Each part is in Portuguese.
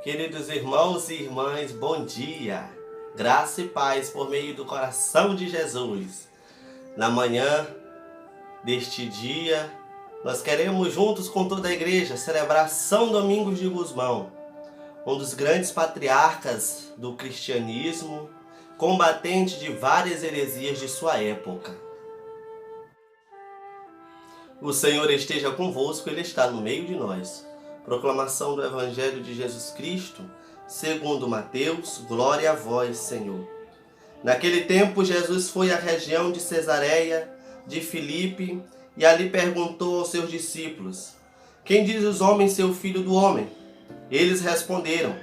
Queridos irmãos e irmãs, bom dia! Graça e paz por meio do coração de Jesus. Na manhã deste dia, nós queremos juntos com toda a igreja celebrar São Domingos de Gusmão, um dos grandes patriarcas do cristianismo, combatente de várias heresias de sua época. O Senhor esteja convosco, Ele está no meio de nós. Proclamação do Evangelho de Jesus Cristo, segundo Mateus, glória a vós, Senhor. Naquele tempo, Jesus foi à região de Cesareia de Filipe e ali perguntou aos seus discípulos: quem diz os homens ser o Filho do Homem? Eles responderam: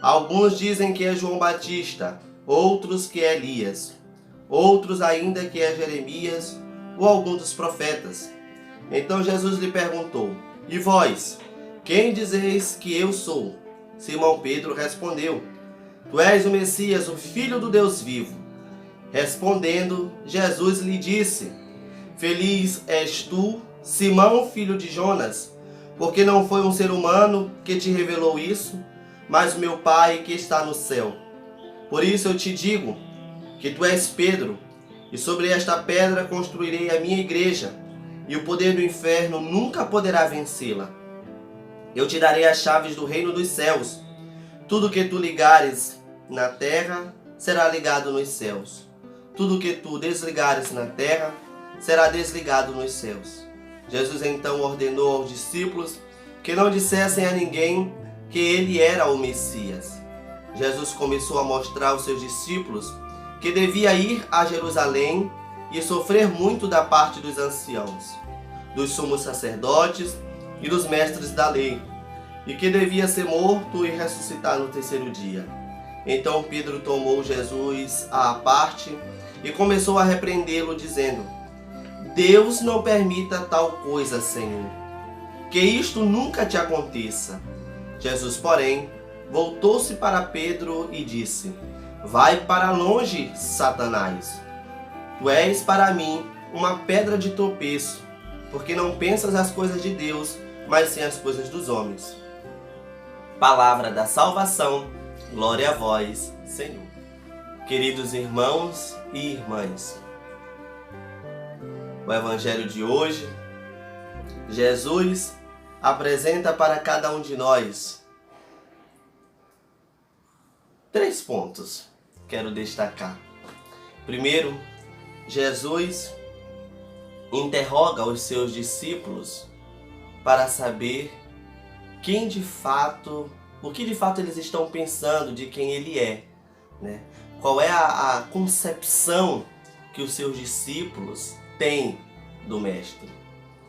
alguns dizem que é João Batista, outros que é Elias, outros ainda que é Jeremias ou algum dos profetas. Então Jesus lhe perguntou: e vós, quem dizeis que eu sou? Simão Pedro respondeu: tu és o Messias, o Filho do Deus vivo. Respondendo, Jesus lhe disse: feliz és tu, Simão, filho de Jonas, porque não foi um ser humano que te revelou isso, mas o meu Pai que está no céu. Por isso eu te digo que tu és Pedro, e sobre esta pedra construirei a minha igreja, e o poder do inferno nunca poderá vencê-la. Eu te darei as chaves do reino dos céus. Tudo que tu ligares na terra será ligado nos céus. Tudo que tu desligares na terra será desligado nos céus. Jesus então ordenou aos discípulos que não dissessem a ninguém que ele era o Messias. Jesus começou a mostrar aos seus discípulos que devia ir a Jerusalém e sofrer muito da parte dos anciãos, dos sumos sacerdotes e dos mestres da lei, e que devia ser morto e ressuscitar no terceiro dia. Então Pedro tomou Jesus à parte e começou a repreendê-lo, dizendo: Deus não permita tal coisa, Senhor, que isto nunca te aconteça. Jesus, porém, voltou-se para Pedro e disse: vai para longe, Satanás. Tu és para mim uma pedra de tropeço, porque não pensas as coisas de Deus, mas sim as coisas dos homens. Palavra da salvação, glória a vós, Senhor. Queridos irmãos e irmãs, o Evangelho de hoje, Jesus apresenta para cada um de nós 3 pontos que quero destacar. Primeiro, Jesus interroga os seus discípulos para saber o que de fato eles estão pensando de quem ele é, né? Qual é a concepção que os seus discípulos têm do Mestre.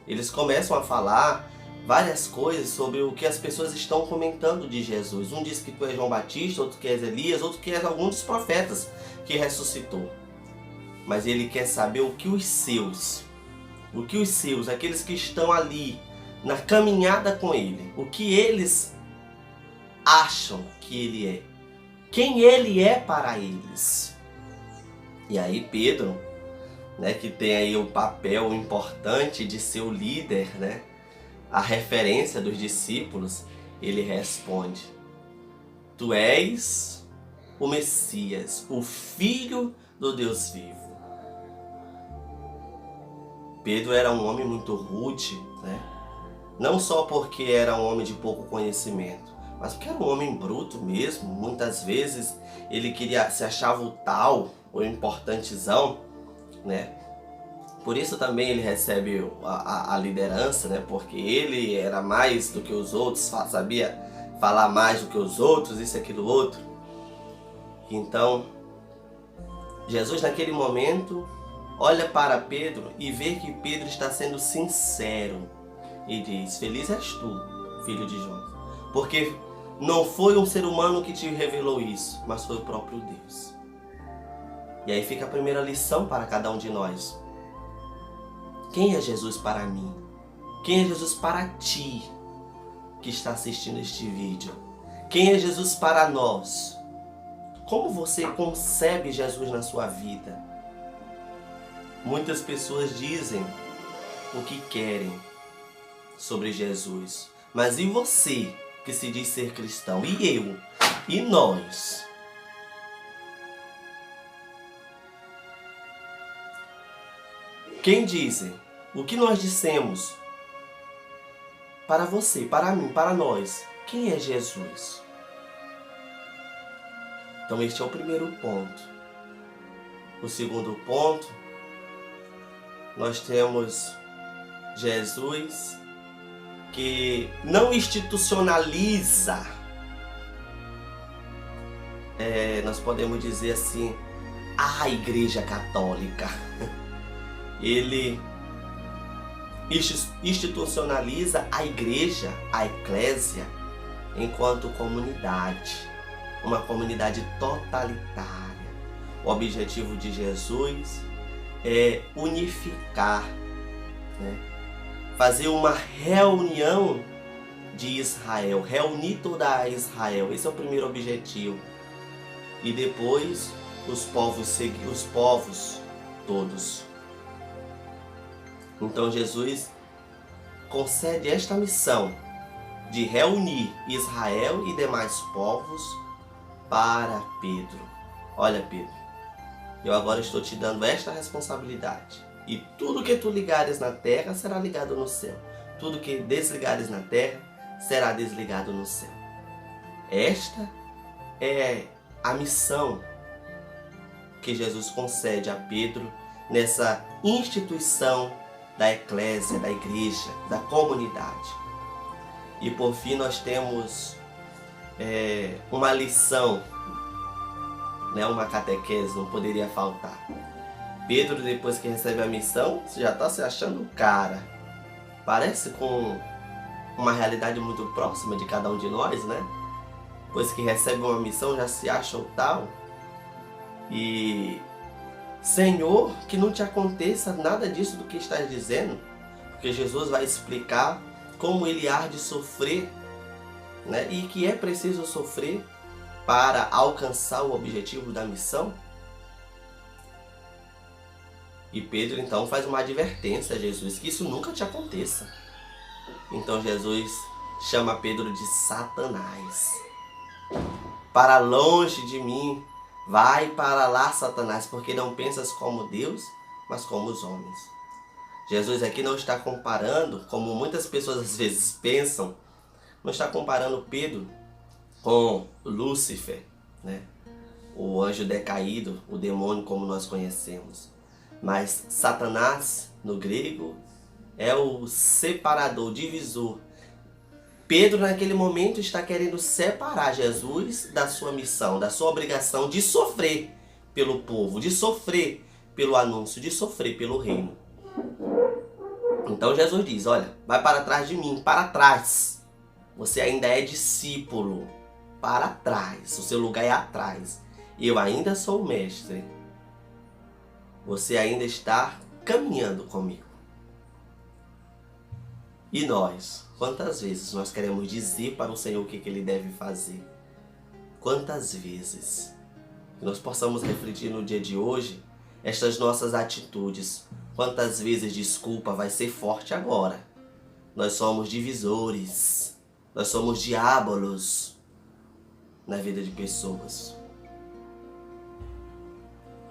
Eles começam a falar várias coisas sobre o que as pessoas estão comentando de Jesus. Um diz que tu és João Batista, outro que és Elias, outro que és algum dos profetas que ressuscitou. Mas ele quer saber o que os seus, aqueles que estão ali na caminhada com ele, o que eles acham que ele é, quem ele é para eles. E aí Pedro, né, que tem aí o papel importante de ser o líder, né, a referência dos discípulos, ele responde: tu és o Messias, o Filho do Deus vivo. Pedro era um homem muito rude, né? Não só porque era um homem de pouco conhecimento, mas porque era um homem bruto mesmo. Muitas vezes ele se achava o tal, o importantezão, né? Por isso também ele recebe a liderança, né? Porque ele era mais do que os outros, sabia falar mais do que os outros, isso e aquilo outro. Então, Jesus naquele momento olha para Pedro e vê que Pedro está sendo sincero e diz: feliz és tu, filho de Jonas, porque não foi um ser humano que te revelou isso, mas foi o próprio Deus. E aí fica a primeira lição para cada um de nós. Quem é Jesus para mim? Quem é Jesus para ti que está assistindo este vídeo? Quem é Jesus para nós? Como você concebe Jesus na sua vida? Muitas pessoas dizem o que querem sobre Jesus, mas e você? que se diz ser cristão. E eu? E nós? Quem dizem? O que nós dissemos? Para você, para mim, para nós, quem é Jesus? Então este é o primeiro ponto. O segundo ponto, nós temos Jesus que não institucionaliza, nós podemos dizer assim, a Igreja Católica. Ele institucionaliza a igreja, a eclésia, enquanto comunidade, uma comunidade totalitária. O objetivo de Jesus é unificar, fazer uma reunião de Israel, reunir toda Israel. Esse é o primeiro objetivo. E depois os povos todos. Então Jesus concede esta missão de reunir Israel e demais povos para Pedro. Olha, Pedro, eu agora estou te dando esta responsabilidade. E tudo que tu ligares na terra será ligado no céu. Tudo que desligares na terra será desligado no céu. Esta é a missão que Jesus concede a Pedro nessa instituição da eclésia, da igreja, da comunidade. E por fim nós temos uma lição, uma catequese, não poderia faltar. Pedro, depois que recebe a missão, já está se achando o cara. Parece com uma realidade muito próxima de cada um de nós, né? Depois que recebe uma missão, já se acha o tal. E Senhor, que não te aconteça nada disso do que estás dizendo, porque Jesus vai explicar como ele há de sofrer, e que é preciso sofrer para alcançar o objetivo da missão. E Pedro então faz uma advertência a Jesus, que isso nunca te aconteça. Então Jesus chama Pedro de Satanás. Para longe de mim, vai para lá, Satanás, porque não pensas como Deus, mas como os homens. Jesus aqui não está comparando, como muitas pessoas às vezes pensam, não está comparando Pedro com Lúcifer, o anjo decaído, o demônio como nós conhecemos. Mas Satanás, no grego, é o separador, divisor. Pedro naquele momento está querendo separar Jesus da sua missão, da sua obrigação de sofrer pelo povo, de sofrer pelo anúncio, de sofrer pelo reino. Então Jesus diz, olha, vai para trás de mim, para trás. Você ainda é discípulo, para trás, o seu lugar é atrás. Eu ainda sou o mestre. Você ainda está caminhando comigo. E nós? Quantas vezes nós queremos dizer para o Senhor o que Ele deve fazer? Quantas vezes? Que nós possamos refletir no dia de hoje estas nossas atitudes. Quantas vezes desculpa vai ser forte agora? Nós somos divisores. Nós somos diabolos na vida de pessoas.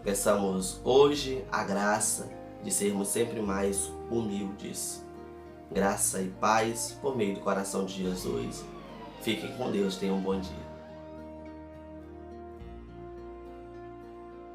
Peçamos hoje a graça de sermos sempre mais humildes. Graça e paz por meio do coração de Jesus. Fiquem com Deus, tenham um bom dia.